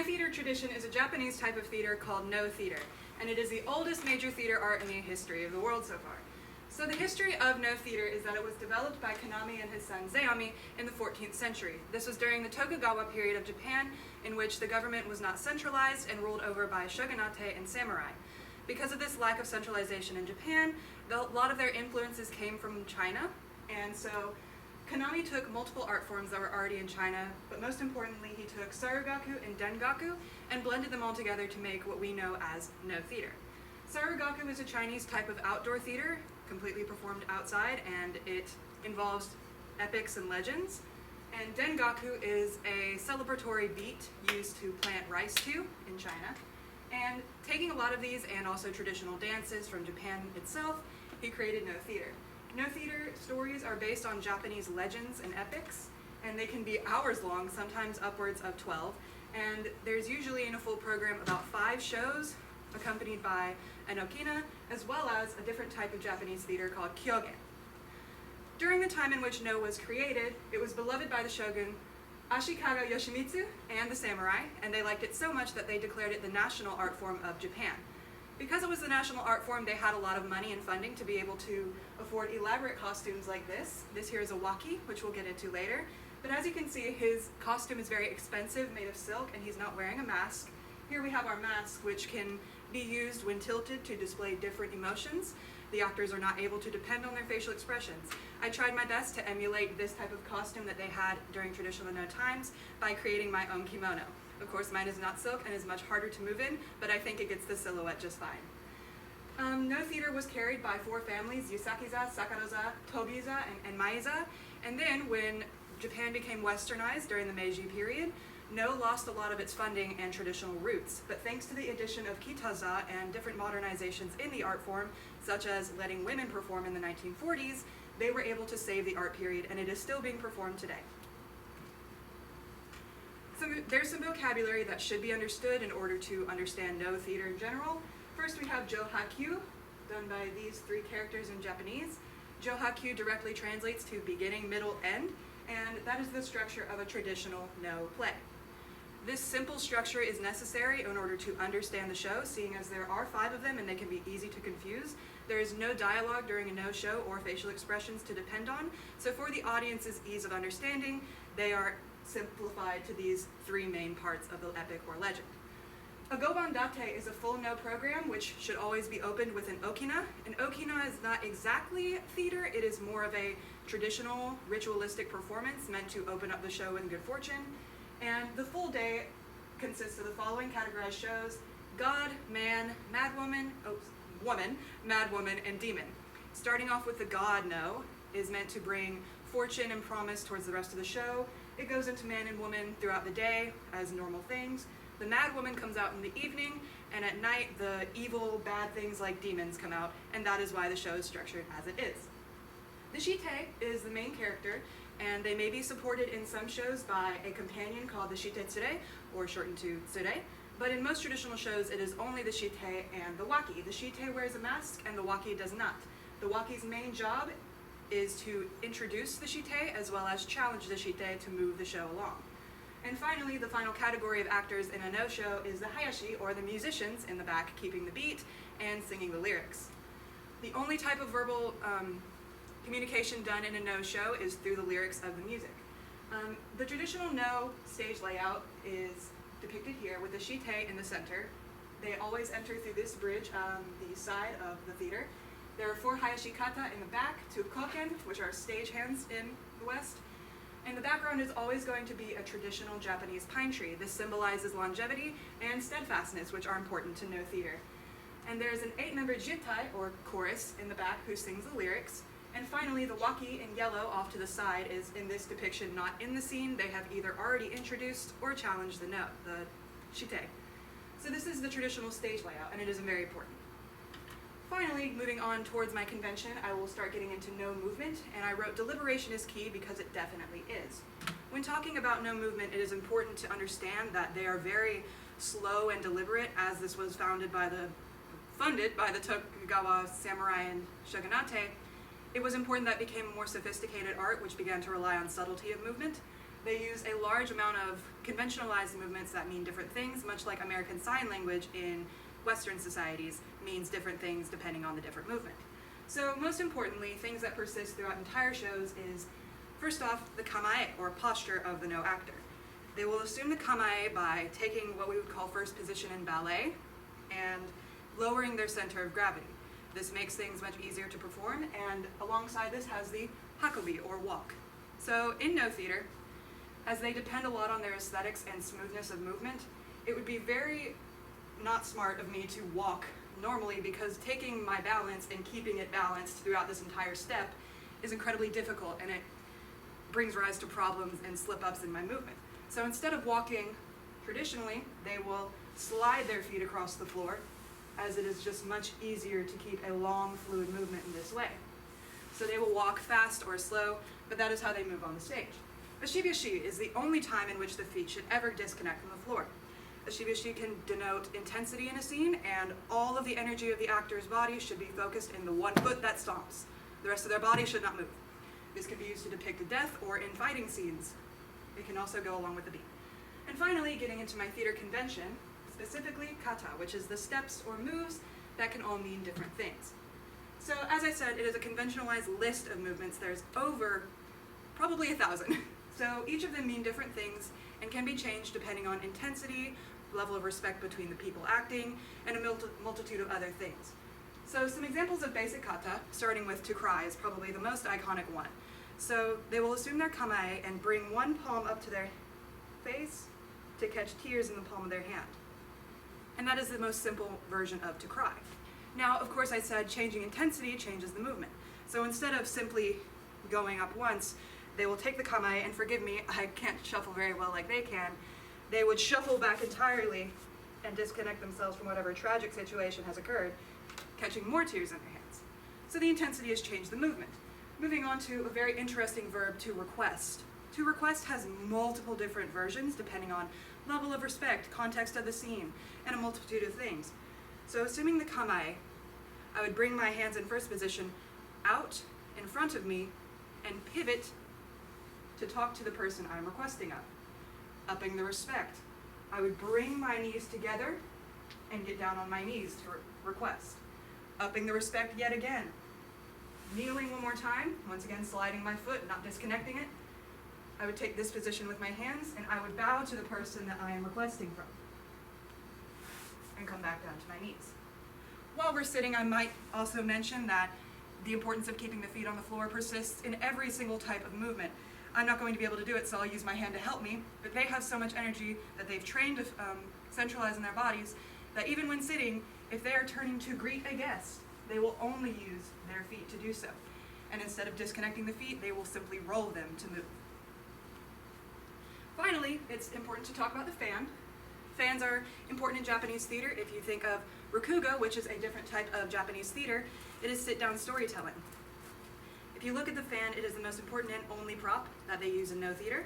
My theater tradition is a Japanese type of theater called no theater, and it is the oldest major theater art in the history of the world so far. So the history of no theater is that it was developed by Kanami and his son Zeami in the 14th century. This was during the Tokugawa period of Japan, in which the government was not centralized and ruled over by shogunate and samurai. Because of this lack of centralization in Japan, a lot of their influences came from China, and so Kanami took multiple art forms that were already in China, but most importantly he took Sarugaku and Dengaku and blended them all together to make what we know as no theater. Sarugaku is a Chinese type of outdoor theater, completely performed outside, and it involves epics and legends. And Dengaku is a celebratory beat used to plant rice to in China. And taking a lot of these and also traditional dances from Japan itself, he created no theater. No theater stories are based on Japanese legends and epics, and they can be hours long, sometimes upwards of 12. And there's usually in a full program about 5 shows, accompanied by an okina, as well as a different type of Japanese theater called kyogen. During the time in which No was created, it was beloved by the shogun Ashikaga Yoshimitsu and the samurai, and they liked it so much that they declared it the national art form of Japan. Because it was the national art form, they had a lot of money and funding to be able to afford elaborate costumes like this. This here is a waki, which we'll get into later. But as you can see, his costume is very expensive, made of silk, and he's not wearing a mask. Here we have our mask, which can be used when tilted to display different emotions. The actors are not able to depend on their facial expressions. I tried my best to emulate this type of costume that they had during traditional No times by creating my own kimono. Of course, mine is not silk and is much harder to move in, but I think it gets the silhouette just fine. No theater was carried by 4 families, Yusakiza, Sakaroza, Tobiza, and Maiza. And then when Japan became westernized during the Meiji period, No lost a lot of its funding and traditional roots, but thanks to the addition of kitaza and different modernizations in the art form, such as letting women perform in the 1940s, they were able to save the art period, and it is still being performed today. So there's some vocabulary that should be understood in order to understand No theater in general. First we have Johakyu, done by these 3 characters in Japanese. Johakyu directly translates to beginning, middle, end, and that is the structure of a traditional No play. This simple structure is necessary in order to understand the show, seeing as there are 5 of them and they can be easy to confuse. There is no dialogue during a No show or facial expressions to depend on, so for the audience's ease of understanding, they are simplified to these 3 main parts of the epic or legend. A Gobandate is a full No program which should always be opened with an okina. An okina is not exactly theater, it is more of a traditional ritualistic performance meant to open up the show in good fortune. And the full day consists of the following categorized shows: God, Man, Woman, Madwoman, and Demon. Starting off with the God No is meant to bring fortune and promise towards the rest of the show. It goes into Man and Woman throughout the day as normal things. The Mad Woman comes out in the evening, and at night the evil, bad things like demons come out, and that is why the show is structured as it is. The Shite is the main character, and they may be supported in some shows by a companion called the Shitetsure, or shortened to Tsure, but in most traditional shows it is only the Shite and the Waki. The Shite wears a mask and the Waki does not. The Waki's main job is to introduce the Shite as well as challenge the Shite to move the show along. And finally, the final category of actors in a No show is the Hayashi, or the musicians in the back keeping the beat and singing the lyrics. The only type of verbal communication done in a No show is through the lyrics of the music. The traditional No stage layout is depicted here with the Shite in the center. They always enter through this bridge on the side of the theater. There are 4 Hayashikata in the back, 2 Koken, which are stage hands in the West. And the background is always going to be a traditional Japanese pine tree. This symbolizes longevity and steadfastness, which are important to No theater. And there's an 8-member jitai, or chorus, in the back who sings the lyrics. And finally, the Waki in yellow off to the side is in this depiction not in the scene. They have either already introduced or challenged the Shite. So this is the traditional stage layout, and it is very important. Finally, moving on towards my convention, I will start getting into No movement, and I wrote deliberation is key because it definitely is. When talking about No movement, it is important to understand that they are very slow and deliberate, as this was funded by the Tokugawa samurai and shogunate. It was important that became a more sophisticated art, which began to rely on subtlety of movement. They use a large amount of conventionalized movements that mean different things, much like American Sign Language in Western societies means different things depending on the different movement. So most importantly, things that persist throughout entire shows is, first off, the kamae, or posture of the no actor. They will assume the kamae by taking what we would call first position in ballet and lowering their center of gravity. This makes things much easier to perform, and alongside this has the hakobi, or walk. So in no theater, as they depend a lot on their aesthetics and smoothness of movement, it would be very not smart of me to walk normally, because taking my balance and keeping it balanced throughout this entire step is incredibly difficult, and it brings rise to problems and slip-ups in my movement. So instead of walking traditionally, they will slide their feet across the floor, as it is just much easier to keep a long, fluid movement in this way. So they will walk fast or slow, but that is how they move on the stage. A shibiashi is the only time in which the feet should ever disconnect from the floor. A shibiashi can denote intensity in a scene, and all of the energy of the actor's body should be focused in the one foot that stomps. The rest of their body should not move. This can be used to depict death or in fighting scenes. It can also go along with the beat. And finally, getting into my theater convention, specifically kata, which is the steps or moves that can all mean different things. So as I said, it is a conventionalized list of movements. There's over probably 1,000. So each of them mean different things and can be changed depending on intensity, level of respect between the people acting, and a multitude of other things. So some examples of basic kata, starting with to cry, is probably the most iconic one. So they will assume their kamae and bring one palm up to their face to catch tears in the palm of their hand. And that is the most simple version of to cry. Now, of course, I said changing intensity changes the movement. So instead of simply going up once, they will take the kamae, and forgive me, I can't shuffle very well like they can. They would shuffle back entirely and disconnect themselves from whatever tragic situation has occurred, catching more tears in their hands. So the intensity has changed the movement. Moving on to a very interesting verb, to request. To request has multiple different versions depending on level of respect, context of the scene, and a multitude of things. So assuming the kamae, I would bring my hands in first position out in front of me and pivot to talk to the person I'm requesting of. Upping the respect, I would bring my knees together and get down on my knees to request. Upping the respect yet again. Kneeling one more time, once again sliding my foot, not disconnecting it. I would take this position with my hands, and I would bow to the person that I am requesting from, and come back down to my knees. While we're sitting, I might also mention that the importance of keeping the feet on the floor persists in every single type of movement. I'm not going to be able to do it, so I'll use my hand to help me, but they have so much energy that they've trained to centralize in their bodies that even when sitting, if they are turning to greet a guest, they will only use their feet to do so. And instead of disconnecting the feet, they will simply roll them to move. Finally, it's important to talk about the fan. Fans are important in Japanese theater. If you think of rakugo, which is a different type of Japanese theater, it is sit-down storytelling. If you look at the fan, it is the most important and only prop that they use in no theater.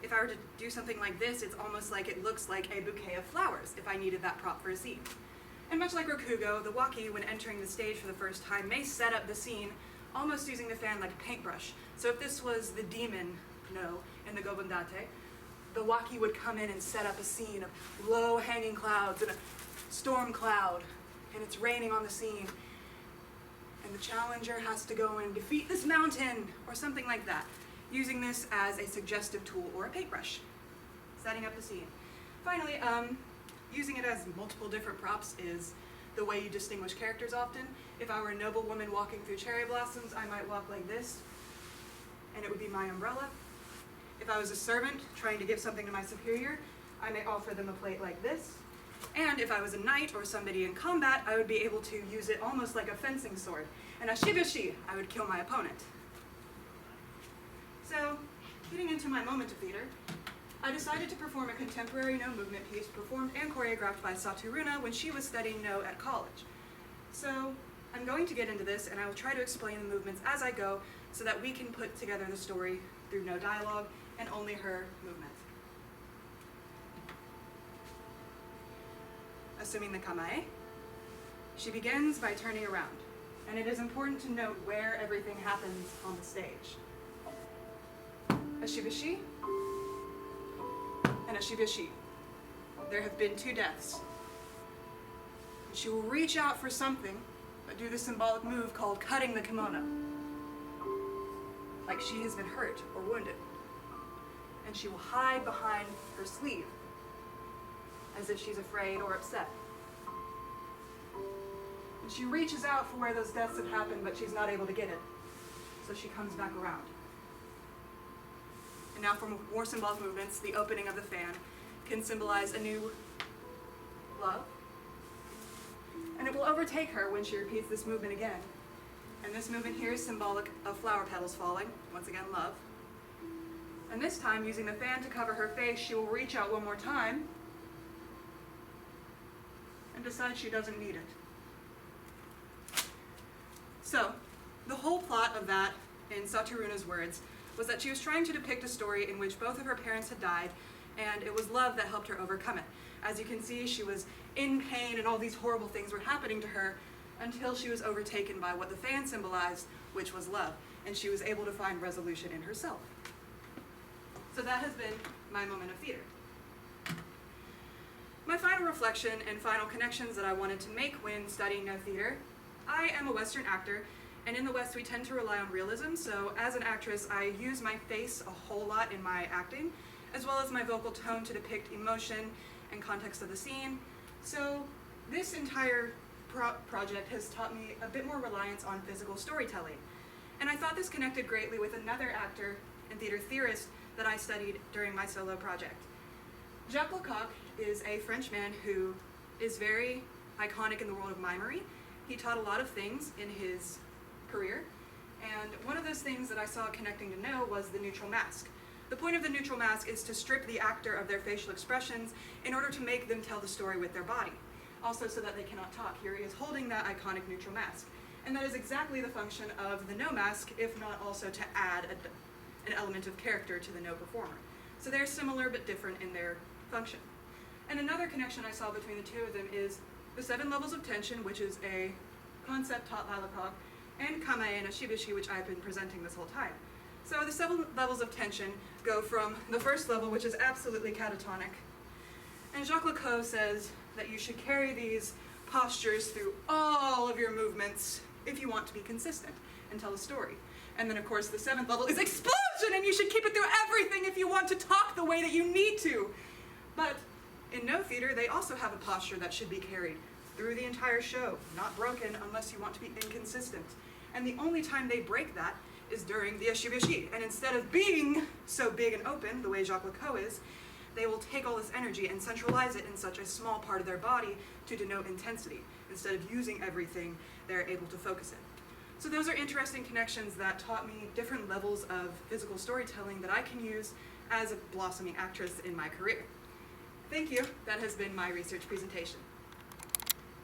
If I were to do something like this, it's almost like it looks like a bouquet of flowers if I needed that prop for a scene. And much like rakugo, the waki, when entering the stage for the first time, may set up the scene almost using the fan like a paintbrush. So if this was the demon, in the gobondate, the waki would come in and set up a scene of low hanging clouds and a storm cloud, and it's raining on the scene. And the challenger has to go and defeat this mountain, or something like that, using this as a suggestive tool or a paintbrush, setting up the scene. Finally, using it as multiple different props is the way you distinguish characters often. If I were a noble woman walking through cherry blossoms, I might walk like this, and it would be my umbrella. If I was a servant trying to give something to my superior, I may offer them a plate like this. And if I was a knight or somebody in combat, I would be able to use it almost like a fencing sword. And a shibushi, I would kill my opponent. So, getting into my moment of theater, I decided to perform a contemporary no movement piece performed and choreographed by Satu Runa when she was studying no at college. So, I'm going to get into this, and I will try to explain the movements as I go so that we can put together the story through no dialogue and only her movement. Assuming the kamae, she begins by turning around, and it is important to note where everything happens on the stage. A shibushi, Shibishi. There have been 2 deaths. And she will reach out for something, but do the symbolic move called cutting the kimono. Like she has been hurt or wounded. And she will hide behind her sleeve, as if she's afraid or upset. And she reaches out for where those deaths have happened, but she's not able to get it. So she comes back around. And now for more symbolic movements, the opening of the fan can symbolize a new love. And it will overtake her when she repeats this movement again. And this movement here is symbolic of flower petals falling, once again love. And this time, using the fan to cover her face, she will reach out one more time and decide she doesn't need it. So, the whole plot of that, in Saturuna's words, was that she was trying to depict a story in which both of her parents had died, and it was love that helped her overcome it. As you can see, she was in pain and all these horrible things were happening to her until she was overtaken by what the fan symbolized, which was love, and she was able to find resolution in herself. So that has been my moment of theater. My final reflection and final connections that I wanted to make when studying no theater. I am a Western actor, and in the West we tend to rely on realism, so as an actress I use my face a whole lot in my acting, as well as my vocal tone to depict emotion and context of the scene. So this entire project has taught me a bit more reliance on physical storytelling. And I thought this connected greatly with another actor and theater theorist that I studied during my solo project. Jacques Lecoq is a French man who is very iconic in the world of mimery. He taught a lot of things in his career, and one of those things that I saw connecting to No was the neutral mask. The point of the neutral mask is to strip the actor of their facial expressions in order to make them tell the story with their body, also so that they cannot talk. Here he is holding that iconic neutral mask, and that is exactly the function of the No mask, if not also to add an element of character to the No performer. So they're similar but different in their function. And another connection I saw between the two of them is the 7 levels of tension, which is a concept taught by Lecoq, and Kamae and Shibishi, which I've been presenting this whole time. So the 7 levels of tension go from the first level, which is absolutely catatonic. And Jacques Lecoq says that you should carry these postures through all of your movements if you want to be consistent and tell a story. And then of course the 7th level is explosion, and you should keep it through everything if you want to talk the way that you need to. But in no theater, they also have a posture that should be carried through the entire show, not broken unless you want to be inconsistent. And the only time they break that is during the Shibishi. And instead of being so big and open, the way Jacques Lecoq is, they will take all this energy and centralize it in such a small part of their body to denote intensity. Instead of using everything, they're able to focus it. So those are interesting connections that taught me different levels of physical storytelling that I can use as a blossoming actress in my career. Thank you. That has been my research presentation.